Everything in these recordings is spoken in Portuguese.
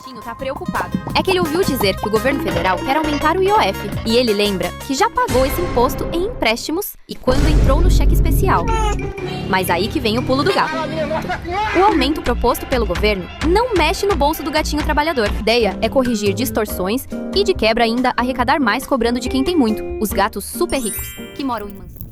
Gatinho tá preocupado. É que ele ouviu dizer que o governo federal quer aumentar o IOF. E ele lembra que já pagou esse imposto em empréstimos e quando entrou no cheque especial. Mas aí que vem o pulo do gato. O aumento proposto pelo governo não mexe no bolso do gatinho trabalhador. A ideia é corrigir distorções e, de quebra, ainda arrecadar mais cobrando de quem tem muito, os gatos super ricos, que moram em mansões.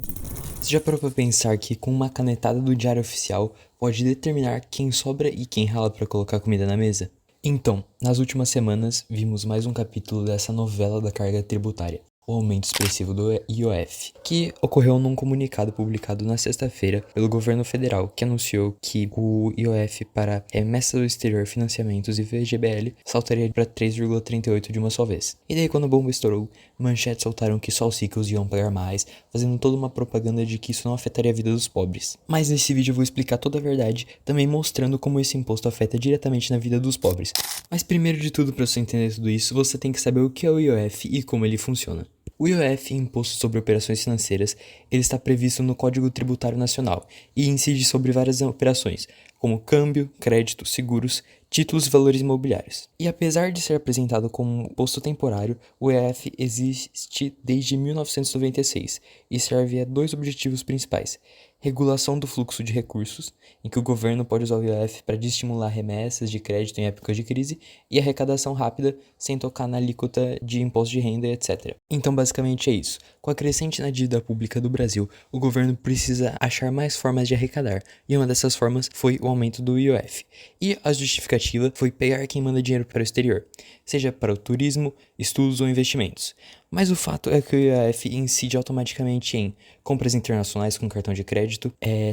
Você já parou pra pensar que com uma canetada do Diário Oficial pode determinar quem sobra e quem rala pra colocar comida na mesa? Então, nas últimas semanas, vimos mais um capítulo dessa novela da carga tributária, o aumento expressivo do IOF, que ocorreu num comunicado publicado na sexta-feira pelo governo federal, que anunciou que o IOF para remessas do exterior, financiamentos e VGBL saltaria para 3,38 de uma só vez. E daí quando a bomba estourou, manchetes soltaram que só os ricos iam pagar mais, fazendo toda uma propaganda de que isso não afetaria a vida dos pobres. Mas nesse vídeo eu vou explicar toda a verdade, também mostrando como esse imposto afeta diretamente na vida dos pobres. Mas primeiro de tudo, para você entender tudo isso, você tem que saber o que é o IOF e como ele funciona. O IOF, Imposto sobre Operações Financeiras, ele está previsto no Código Tributário Nacional e incide sobre várias operações, como câmbio, crédito, seguros, títulos e valores imobiliários. E apesar de ser apresentado como um imposto temporário, o IOF existe desde 1996 e serve a dois objetivos principais: regulação do fluxo de recursos, em que o governo pode usar o IOF para estimular remessas de crédito em épocas de crise, e arrecadação rápida, sem tocar na alíquota de imposto de renda, etc. Então, basicamente é isso. Com a crescente na dívida pública do Brasil, o governo precisa achar mais formas de arrecadar, e uma dessas formas foi o aumento do IOF. E a justificativa foi pegar quem manda dinheiro para o exterior, seja para o turismo, estudos ou investimentos. Mas o fato é que o IOF incide automaticamente em compras internacionais com cartão de crédito,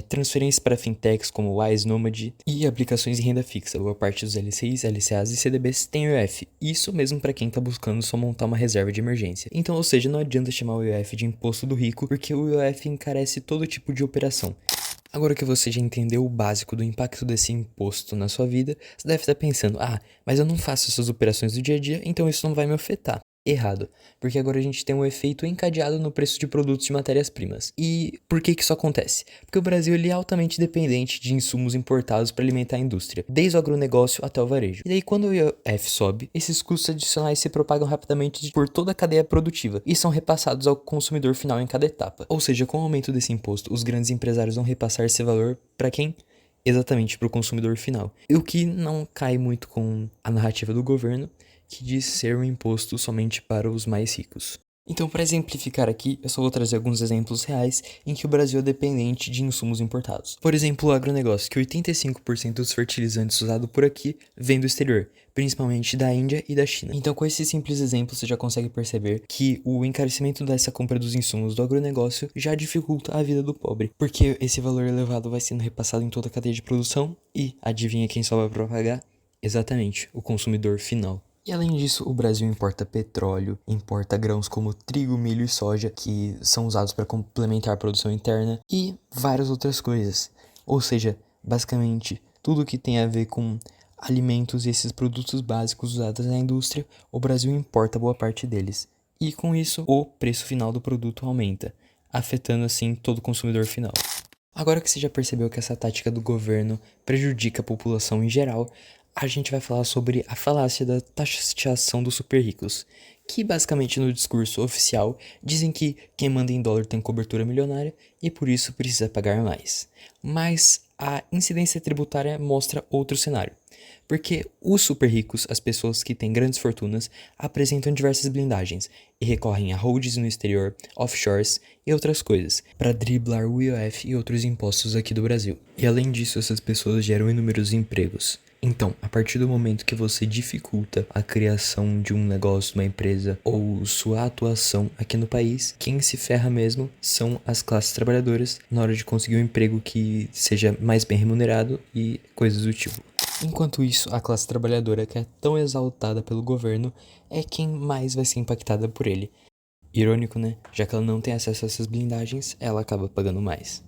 transferências para fintechs como Wise, Nomad e aplicações em renda fixa. Boa parte dos LCIs, LCAs e CDBs tem IOF. Isso mesmo para quem está buscando só montar uma reserva de emergência. Então, ou seja, não adianta chamar o IOF de imposto do rico, porque o IOF encarece todo tipo de operação. Agora que você já entendeu o básico do impacto desse imposto na sua vida, você deve estar pensando: mas eu não faço essas operações do dia a dia, então isso não vai me afetar. Errado, porque agora a gente tem um efeito encadeado no preço de produtos de matérias-primas. E por que isso acontece? Porque o Brasil ele é altamente dependente de insumos importados para alimentar a indústria, desde o agronegócio até o varejo. E daí quando o IOF sobe, esses custos adicionais se propagam rapidamente por toda a cadeia produtiva e são repassados ao consumidor final em cada etapa. Ou seja, com o aumento desse imposto, os grandes empresários vão repassar esse valor para quem? Exatamente, para o consumidor final. E o que não cai muito com a narrativa do governo, que diz ser um imposto somente para os mais ricos. Então, para exemplificar aqui, eu só vou trazer alguns exemplos reais em que o Brasil é dependente de insumos importados. Por exemplo, o agronegócio, que 85% dos fertilizantes usados por aqui vem do exterior, principalmente da Índia e da China. Então, com esse simples exemplo, você já consegue perceber que o encarecimento dessa compra dos insumos do agronegócio já dificulta a vida do pobre, porque esse valor elevado vai sendo repassado em toda a cadeia de produção e, adivinha quem só vai para pagar? Exatamente, o consumidor final. E além disso, o Brasil importa petróleo, importa grãos como trigo, milho e soja, que são usados para complementar a produção interna, e várias outras coisas. Ou seja, basicamente, tudo que tem a ver com alimentos e esses produtos básicos usados na indústria, o Brasil importa boa parte deles. E com isso, o preço final do produto aumenta, afetando assim todo o consumidor final. Agora que você já percebeu que essa tática do governo prejudica a população em geral, a gente vai falar sobre a falácia da taxação dos super ricos, que basicamente no discurso oficial dizem que quem manda em dólar tem cobertura milionária e por isso precisa pagar mais. Mas a incidência tributária mostra outro cenário, porque os super ricos, as pessoas que têm grandes fortunas, apresentam diversas blindagens e recorrem a holdings no exterior, offshores e outras coisas, para driblar o IOF e outros impostos aqui do Brasil. E além disso, essas pessoas geram inúmeros empregos. Então, a partir do momento que você dificulta a criação de um negócio, uma empresa ou sua atuação aqui no país, quem se ferra mesmo são as classes trabalhadoras na hora de conseguir um emprego que seja mais bem remunerado e coisas do tipo. Enquanto isso, a classe trabalhadora, que é tão exaltada pelo governo, é quem mais vai ser impactada por ele. Irônico, né? Já que ela não tem acesso a essas blindagens, ela acaba pagando mais.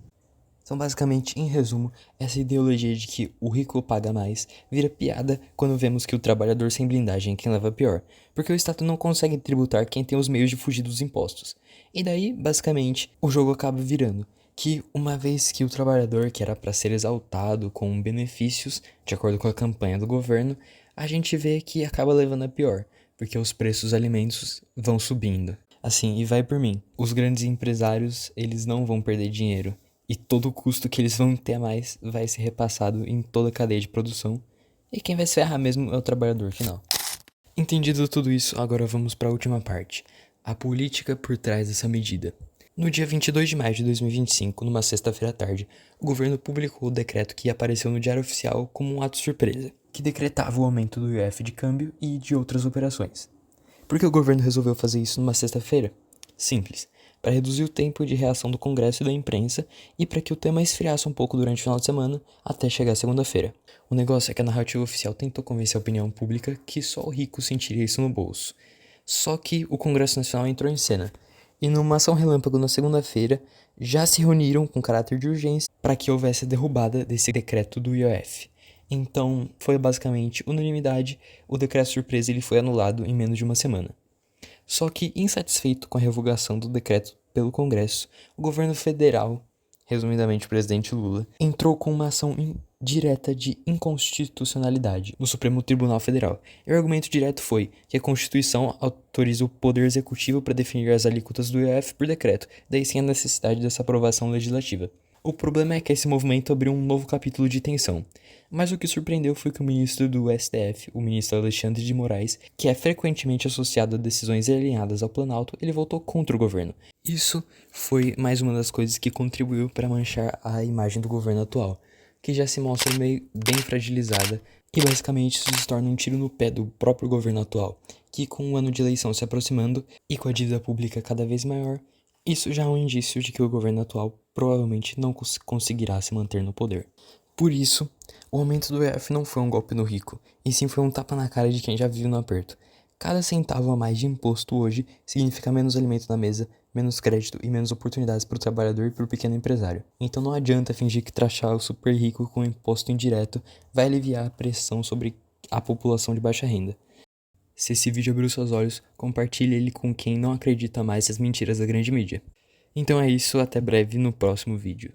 Então, basicamente, em resumo, essa ideologia de que o rico paga mais vira piada quando vemos que o trabalhador sem blindagem é quem leva pior, porque o Estado não consegue tributar quem tem os meios de fugir dos impostos. E daí, basicamente, o jogo acaba virando. que uma vez que o trabalhador, que era para ser exaltado com benefícios, de acordo com a campanha do governo, a gente vê que acaba levando a pior, porque os preços dos alimentos vão subindo. Assim, e vai por mim, os grandes empresários, eles não vão perder dinheiro, e todo o custo que eles vão ter a mais vai ser repassado em toda a cadeia de produção, e quem vai se ferrar mesmo é o trabalhador final. Entendido tudo isso, agora vamos para a última parte, a política por trás dessa medida. No dia 22 de maio de 2025, numa sexta-feira à tarde, o governo publicou o decreto que apareceu no Diário Oficial como um ato surpresa, que decretava o aumento do IOF de câmbio e de outras operações. Por que o governo resolveu fazer isso numa sexta-feira? Simples, para reduzir o tempo de reação do Congresso e da imprensa e para que o tema esfriasse um pouco durante o final de semana até chegar segunda-feira. O negócio é que a narrativa oficial tentou convencer a opinião pública que só o rico sentiria isso no bolso. Só que o Congresso Nacional entrou em cena, e numa ação relâmpago na segunda-feira, já se reuniram com caráter de urgência para que houvesse a derrubada desse decreto do IOF. Então, foi basicamente unanimidade, o decreto surpresa ele foi anulado em menos de uma semana. Só que, insatisfeito com a revogação do decreto pelo Congresso, o governo federal, resumidamente o presidente Lula, entrou com uma ação direta de inconstitucionalidade no Supremo Tribunal Federal. E o argumento direto foi que a Constituição autoriza o Poder Executivo para definir as alíquotas do IOF por decreto, daí sim a necessidade dessa aprovação legislativa. O problema é que esse movimento abriu um novo capítulo de tensão. Mas o que surpreendeu foi que o ministro do STF, o ministro Alexandre de Moraes, que é frequentemente associado a decisões alinhadas ao Planalto, ele votou contra o governo. Isso foi mais uma das coisas que contribuiu para manchar a imagem do governo atual, que já se mostra meio bem fragilizada, e basicamente isso se torna um tiro no pé do próprio governo atual, que com o ano de eleição se aproximando e com a dívida pública cada vez maior, isso já é um indício de que o governo atual provavelmente não conseguirá se manter no poder. Por isso, o aumento do IOF não foi um golpe no rico, e sim foi um tapa na cara de quem já vive no aperto. Cada centavo a mais de imposto hoje significa menos alimento na mesa, menos crédito e menos oportunidades para o trabalhador e para o pequeno empresário. Então não adianta fingir que taxar o super rico com imposto indireto vai aliviar a pressão sobre a população de baixa renda. Se esse vídeo abriu seus olhos, compartilhe ele com quem não acredita mais nas mentiras da grande mídia. Então é isso, até breve no próximo vídeo.